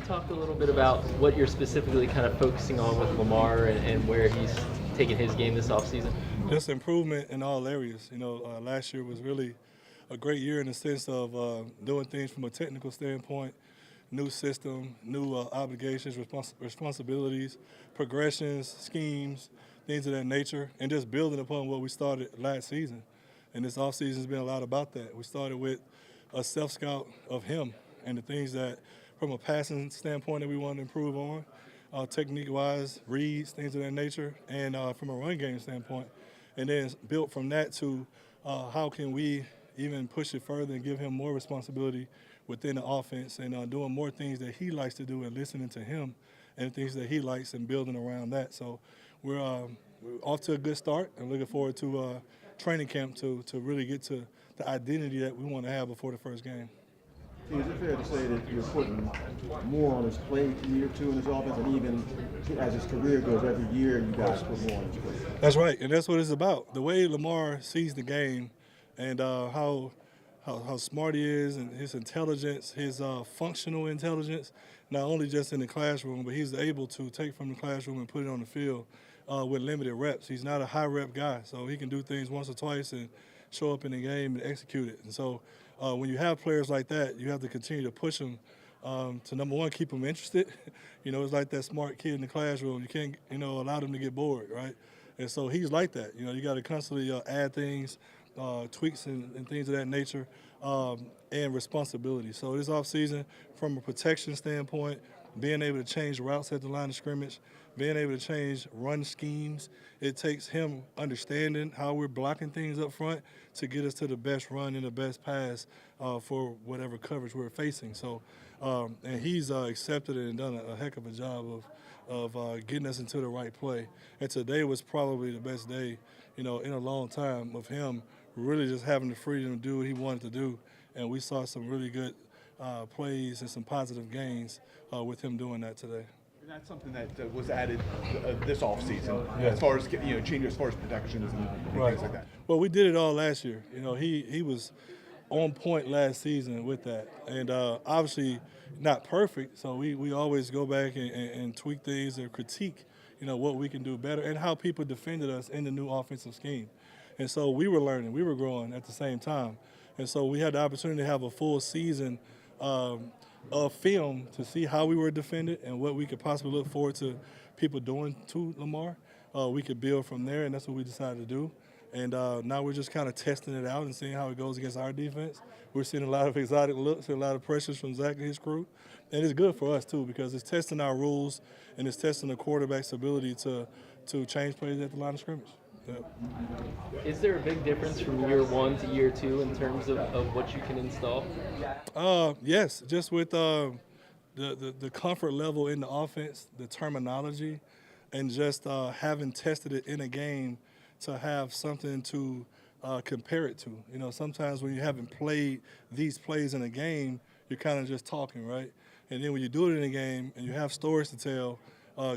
talk a little bit about what you're specifically kind of focusing on with Lamar and where he's taking his game this offseason? Just improvement in all areas. Last year was really a great year in the sense of doing things from a technical standpoint, new system, new obligations, responsibilities, progressions, schemes, things of that nature, and just building upon what we started last season. And this offseason has been a lot about that. We started with a self-scout of him and the things that, from a passing standpoint, that we want to improve on, technique-wise, reads, things of that nature, and from a run game standpoint. And then built from that to how can we even push it further and give him more responsibility within the offense and doing more things that he likes to do and listening to him and things that he likes and building around that. So we're off to a good start and looking forward to training camp to really get to the identity that we want to have before the first game. Is it fair to say that you're putting more on his plate year two in his offense, and even as his career goes, every year you guys put more on his plate? That's right, and that's what it's about. The way Lamar sees the game and how smart he is and his intelligence, his functional intelligence, not only just in the classroom, but he's able to take from the classroom and put it on the field with limited reps. He's not a high-rep guy, so he can do things once or twice and show up in the game and execute it. And so when you have players like that, you have to continue to push them to, number one, keep them interested. It's like that smart kid in the classroom. You can't, allow them to get bored, right? And so he's like that. You got to constantly add things, tweaks and things of that nature, and responsibility. So this offseason, from a protection standpoint, being able to change routes at the line of scrimmage, being able to change run schemes, it takes him understanding how we're blocking things up front to get us to the best run and the best pass for whatever coverage we're facing. So, and he's accepted it and done a heck of a job of getting us into the right play. And today was probably the best day, in a long time of him really just having the freedom to do what he wanted to do. And we saw some really good plays and some positive gains with him doing that today. And that's something that was added this offseason, Yeah. as far as changes as far as protections and things like that. Well, we did it all last year. He was on point last season with that, and obviously not perfect. So we always go back and tweak things or critique, what we can do better and how people defended us in the new offensive scheme. And so we were learning, we were growing at the same time, and so we had the opportunity to have a full season of film to see how we were defended and what we could possibly look forward to people doing to Lamar. We could build from there, and that's what we decided to do. And now we're just kind of testing it out and seeing how it goes against our defense. We're seeing a lot of exotic looks and a lot of pressures from Zach and his crew. And it's good for us, too, because it's testing our rules and it's testing the quarterback's ability to change plays at the line of scrimmage. Yeah. Is there a big difference from year one to year two in terms of what you can install? Yes, just with the comfort level in the offense, the terminology, and just having tested it in a game to have something to compare it to. Sometimes when you haven't played these plays in a game, you're kind of just talking, right? And then when you do it in a game and you have stories to tell,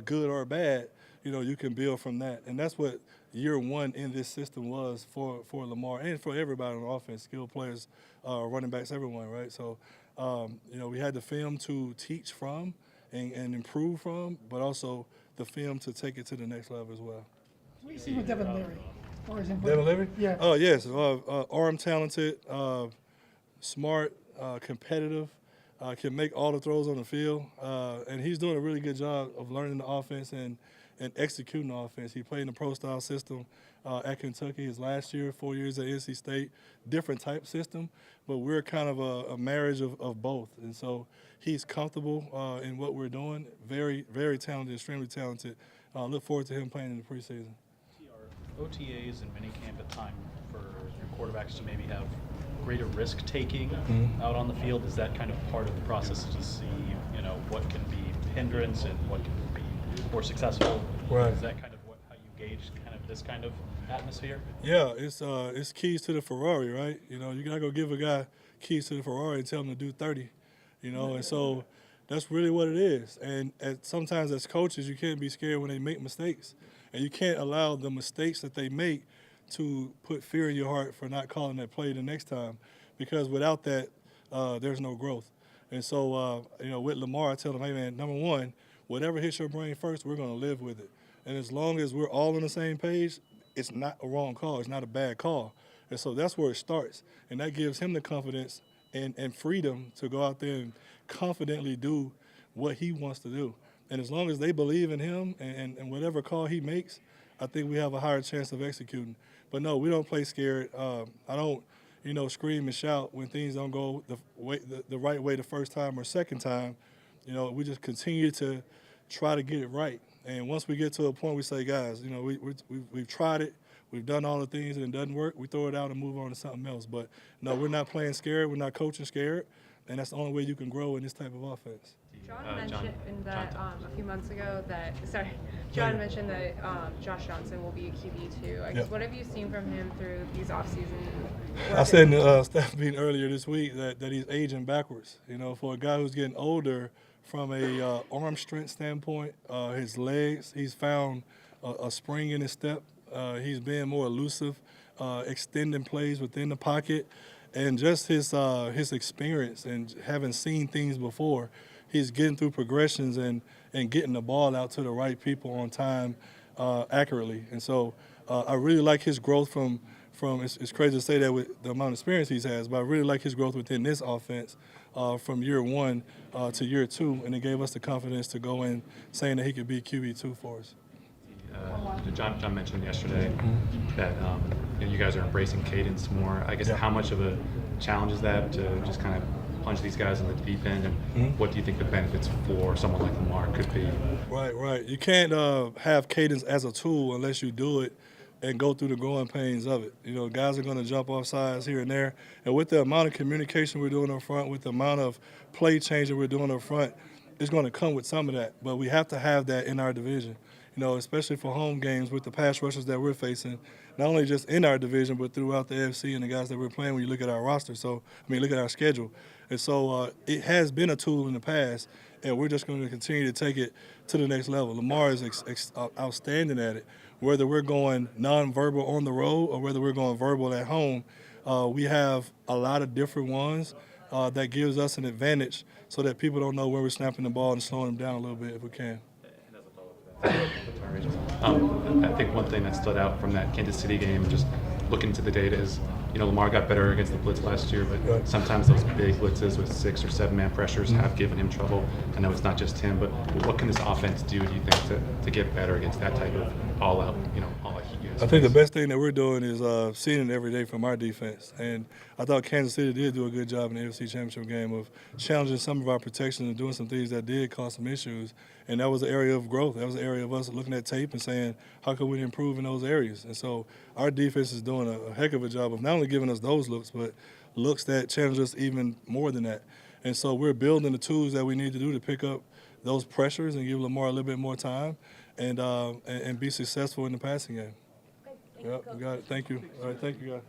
good or bad, you can build from that. And that's what year one in this system was for Lamar and for everybody on offense, skilled players, running backs, everyone, right? So, we had the film to teach from and improve from, but also the film to take it to the next level as well. What do you see with Devin Leary? Devin Leary? Yeah. Oh, yes. Arm talented, smart, competitive, can make all the throws on the field. And he's doing a really good job of learning the offense and executing the offense. He played in the pro-style system at Kentucky his last year, 4 years at NC State. Different type system, but we're kind of a marriage of both. And so he's comfortable in what we're doing. Very, very talented, extremely talented. Look forward to him playing in the preseason. Are OTAs and minicamp a time for your quarterbacks to maybe have greater risk taking out on the field? Is that kind of part of the process to see, what can be hindrance and what can be more successful? Right. Is that kind of how you gauge kind of this kind of atmosphere? Yeah, it's keys to the Ferrari, right? You gotta go give a guy keys to the Ferrari and tell him to do 30, and so that's really what it is. And sometimes as coaches, you can't be scared when they make mistakes, and you can't allow the mistakes that they make to put fear in your heart for not calling that play the next time, because without that, there's no growth. And so, with Lamar, I tell him, hey, man, number one, whatever hits your brain first, we're going to live with it. And as long as we're all on the same page, it's not a wrong call. It's not a bad call. And so that's where it starts. And that gives him the confidence and freedom to go out there and confidently do what he wants to do. And as long as they believe in him and whatever call he makes, I think we have a higher chance of executing. But no, we don't play scared. I don't, scream and shout when things don't go the right way the first time or second time. We just continue to try to get it right. And once we get to a point, we say, guys, we've tried it. We've done all the things and it doesn't work. We throw it out and move on to something else. But no, we're not playing scared. We're not coaching scared. And that's the only way you can grow in this type of offense. John mentioned that a few months ago that John mentioned that Josh Johnson will be a QB2. I guess what have you seen from him through these offseason? I said in the staff meeting earlier this week that he's aging backwards. For a guy who's getting older, from a arm strength standpoint, his legs, he's found a spring in his step. He's being more elusive, extending plays within the pocket, and just his experience and having seen things before. He's getting through progressions and getting the ball out to the right people on time accurately. And so I really like his growth from it's crazy to say that with the amount of experience he has, but I really like his growth within this offense from year one to year two, and it gave us the confidence to go in saying that he could be QB2 for us. John mentioned yesterday that you guys are embracing cadence more. I guess how much of a challenge is that to just kind of plunge these guys in the deep end, and what do you think the benefits for someone like Lamar could be? Right. You can't have cadence as a tool unless you do it and go through the growing pains of it. Guys are going to jump off sides here and there, and with the amount of communication we're doing up front, with the amount of play changing we're doing up front, it's going to come with some of that. But we have to have that in our division. Especially for home games with the pass rushers that we're facing, not only just in our division, but throughout the AFC and the guys that we're playing when you look at our roster. Look at our schedule. And so it has been a tool in the past, and we're just going to continue to take it to the next level. Lamar is outstanding at it. Whether we're going nonverbal on the road or whether we're going verbal at home, we have a lot of different ones that gives us an advantage so that people don't know where we're snapping the ball and slowing them down a little bit if we can. I think one thing that stood out from that Kansas City game, just looking into the data, is Lamar got better against the blitz last year, but sometimes those big blitzes with 6 or 7 man pressures have given him trouble. I know it's not just him, but what can this offense do you think to get better against that type of all out heat? I think the best thing that we're doing is seeing it every day from our defense. And I thought Kansas City did do a good job in the AFC Championship game of challenging some of our protections and doing some things that did cause some issues. And that was an area of growth. That was an area of us looking at tape and saying, how can we improve in those areas? And so our defense is doing a heck of a job of not only giving us those looks, but looks that challenge us even more than that. And so we're building the tools that we need to do to pick up those pressures and give Lamar a little bit more time and be successful in the passing game. Thank you, we got it. Thank you. All right, thank you, guys.